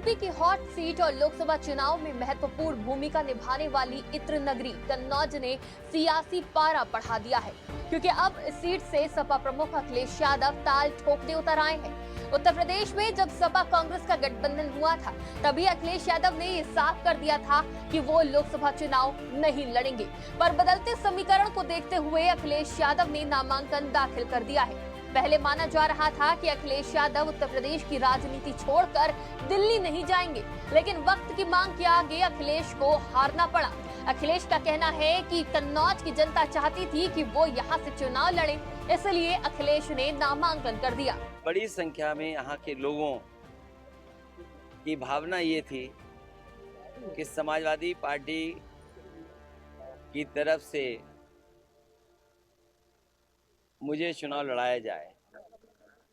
UP की hot seat और लोकसभा चुनाव में महत्वपूर्ण भूमिका निभाने वाली इत्र नगरी कन्नौज ने सियासी पारा बढ़ा दिया है, क्योंकि अब इस सीट से सपा प्रमुख अखिलेश यादव ताल ठोकने उतर आए हैं। उत्तर प्रदेश में जब सपा कांग्रेस का गठबंधन हुआ था, तभी अखिलेश यादव ने ये साफ कर दिया था कि वो लोकसभा चुनाव नहीं लड़ेंगे। पर बदलते समीकरण को देखते हुए अखिलेश यादव ने नामांकन दाखिल कर दिया है। पहले माना जा रहा था कि अखिलेश यादव उत्तर प्रदेश की राजनीति छोड़कर दिल्ली नहीं जाएंगे, लेकिन वक्त की मांग के आगे अखिलेश को हारना पड़ा। अखिलेश का कहना है कि कन्नौज की जनता चाहती थी कि वो यहाँ से चुनाव लड़े, इसलिए अखिलेश ने नामांकन कर दिया। बड़ी संख्या में यहाँ के लोगों की भावना ये थी कि समाजवादी पार्टी की तरफ से मुझे चुनाव लड़ाया जाए।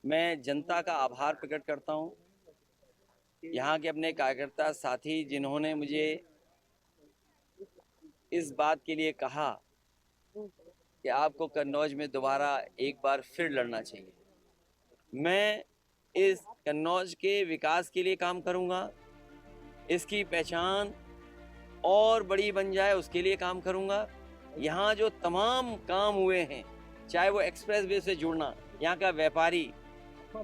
मैं जनता का आभार प्रकट करता हूँ, यहाँ के अपने कार्यकर्ता साथी जिन्होंने मुझे इस बात के लिए कहा कि आपको कन्नौज में दोबारा एक बार फिर लड़ना चाहिए। मैं इस कन्नौज के विकास के लिए काम करूँगा, इसकी पहचान और बड़ी बन जाए उसके लिए काम करूँगा। यहाँ जो तमाम काम हुए हैं, चाहे वो एक्सप्रेस वे से जुड़ना, यहाँ का व्यापारी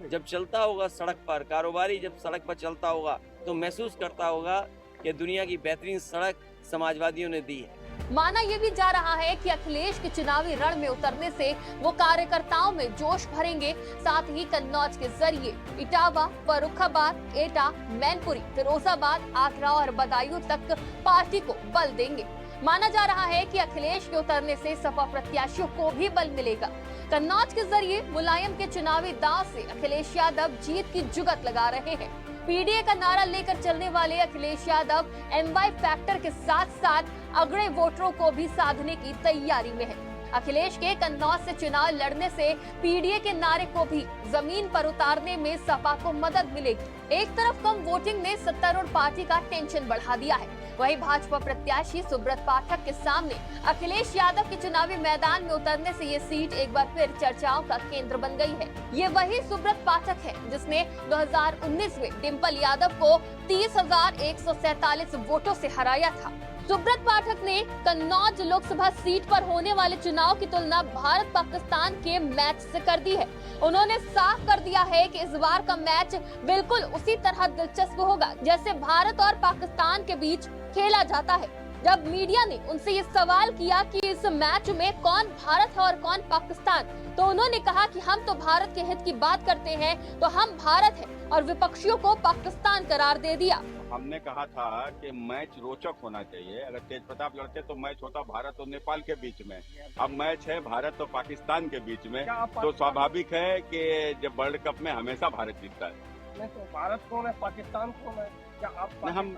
जब चलता होगा सड़क पर, कारोबारी जब सड़क पर चलता होगा तो महसूस करता होगा कि दुनिया की बेहतरीन सड़क समाजवादियों ने दी है। माना यह भी जा रहा है कि अखिलेश के चुनावी रण में उतरने से वो कार्यकर्ताओं में जोश भरेंगे, साथ ही कन्नौज के जरिए इटावा, फर्रुखाबाद, एटा, मैनपुरी, फिरोजाबाद, आगरा और बदायूं तक पार्टी को बल देंगे। माना जा रहा है कि अखिलेश के उतरने से सपा प्रत्याशियों को भी बल मिलेगा। कन्नौज के जरिए मुलायम के चुनावी दांव से अखिलेश यादव जीत की जुगत लगा रहे हैं। पीडीए का नारा लेकर चलने वाले अखिलेश यादव एमवाई फैक्टर के साथ साथ अगड़े वोटरों को भी साधने की तैयारी में है। अखिलेश के कन्नौज से चुनाव लड़ने से पीडीए के नारे को भी जमीन पर उतारने में सपा को मदद मिलेगी। एक तरफ कम वोटिंग ने सत्तारूढ़ पार्टी का टेंशन बढ़ा दिया है, वहीं भाजपा प्रत्याशी सुब्रत पाठक के सामने अखिलेश यादव के चुनावी मैदान में उतरने से ये सीट एक बार फिर चर्चाओं का केंद्र बन गई है। ये वही सुब्रत पाठक है जिसने 2019 में डिम्पल यादव को 30,147 वोटों से हराया था। सुब्रत पाठक ने कन्नौज लोकसभा सीट पर होने वाले चुनाव की तुलना भारत पाकिस्तान के मैच से कर दी है। उन्होंने साफ कर दिया है कि इस बार का मैच बिल्कुल उसी तरह दिलचस्प होगा जैसे भारत और पाकिस्तान के बीच खेला जाता है। जब मीडिया ने उनसे ये सवाल किया कि इस मैच में कौन भारत है और कौन पाकिस्तान, तो उन्होंने कहा कि हम तो भारत के हित की बात करते हैं, तो हम भारत हैं, और विपक्षियों को पाकिस्तान करार दे दिया। हमने कहा था कि मैच रोचक होना चाहिए। अगर तेज प्रताप लड़ते तो मैच होता भारत और नेपाल के बीच में, अब मैच है भारत और पाकिस्तान के बीच में, तो स्वाभाविक है कि जब वर्ल्ड कप में हमेशा भारत जीतता है। नहीं तो भारत कौन है, पाकिस्तान कौन है? क्या आप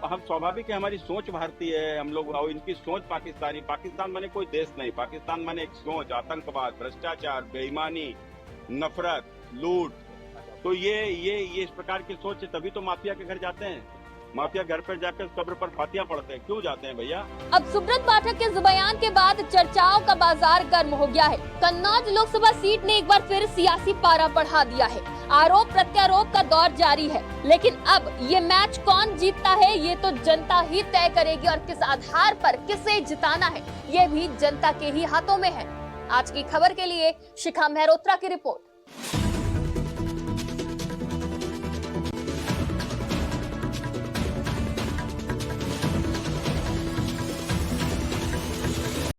हम स्वाभाविक है, हमारी सोच भारतीय है, हम लोग, और इनकी सोच पाकिस्तानी। पाकिस्तान माने कोई देश नहीं, पाकिस्तान माने एक सोच, आतंकवाद, भ्रष्टाचार, बेईमानी, नफरत, लूट। तो ये इस प्रकार की सोच है, तभी तो माफिया के घर जाते हैं। माफिया घर पर जाकर कब्र पर फातिया पढ़ते हैं, क्यों जाते हैं भैया? अब सुब्रत पाठक के इस बयान के बाद चर्चाओं का बाजार गर्म हो गया है। कन्नौज लोकसभा सीट ने एक बार फिर सियासी पारा बढ़ा दिया है। आरोप प्रत्यारोप का दौर जारी है, लेकिन अब ये मैच कौन जीतता है ये तो जनता ही तय करेगी, और किस आधार पर किसे जिताना है ये भी जनता के ही हाथों में है। आज की खबर के लिए शिखा मेहरोत्रा की रिपोर्ट।